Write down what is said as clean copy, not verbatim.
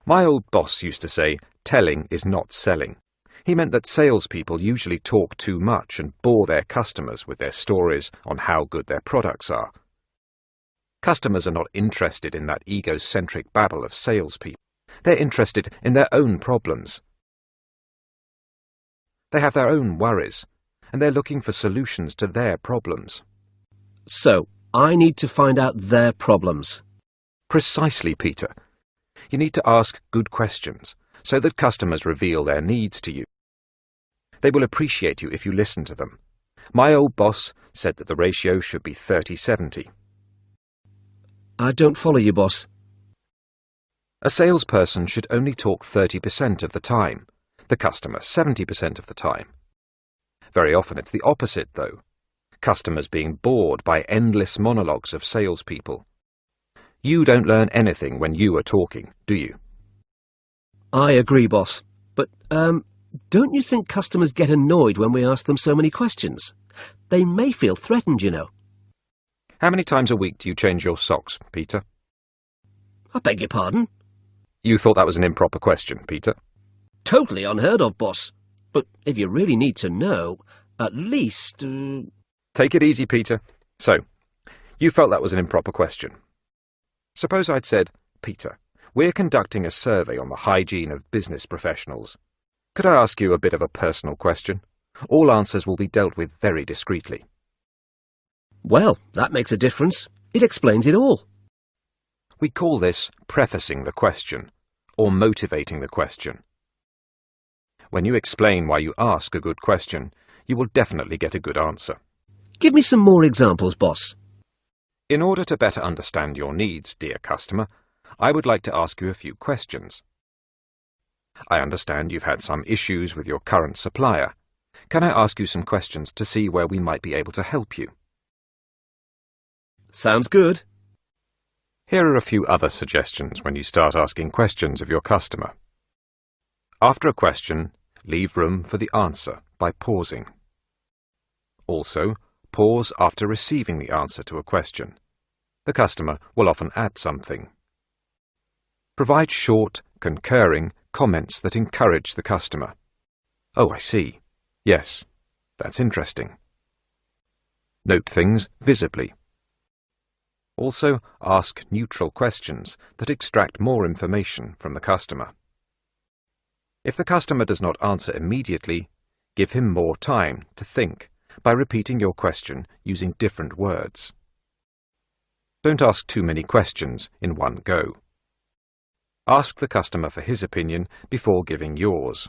My old boss used to say, telling is not selling. He meant that salespeople usually talk too much and bore their customers with their stories on how good their products are. Customers are not interested in that egocentric babble of salespeople. They're interested in their own problems. They have their own worries, and they're looking for solutions to their problems. So, I need to find out their problems. Precisely, Peter. You need to ask good questions so that customers reveal their needs to you. They will appreciate you if you listen to them. My old boss said that the ratio should be 30-70. I don't follow you, boss. A salesperson should only talk 30% of the time, the customer 70% of the time. Very often it's the opposite, though. Customers being bored by endless monologues of salespeople. You don't learn anything when you are talking, do you? I agree, boss. But, don't you think customers get annoyed when we ask them so many questions? They may feel threatened, you know. How many times a week do you change your socks, Peter? I beg your pardon? You thought that was an improper question, Peter. Totally unheard of, boss. But if you really need to know, at least... Take it easy, Peter. So, you felt that was an improper question. Suppose I'd said, Peter, we're conducting a survey on the hygiene of business professionals. Could I ask you a bit of a personal question? All answers will be dealt with very discreetly. Well, that makes a difference. It explains it all. We call this prefacing the question, or motivating the question. When you explain why you ask a good question, you will definitely get a good answer. Give me some more examples, boss. In order to better understand your needs, dear customer, I would like to ask you a few questions. I understand you've had some issues with your current supplier. Can I ask you some questions to see where we might be able to help you? Sounds good. Here are a few other suggestions when you start asking questions of your customer. After a question, leave room for the answer by pausing. Also, pause after receiving the answer to a question. The customer will often add something. Provide short, concurring comments that encourage the customer. Oh, I see. Yes, that's interesting. Note things visibly. Also, ask neutral questions that extract more information from the customer. If the customer does not answer immediately, give him more time to think by repeating your question using different words. Don't ask too many questions in one go. Ask the customer for his opinion before giving yours.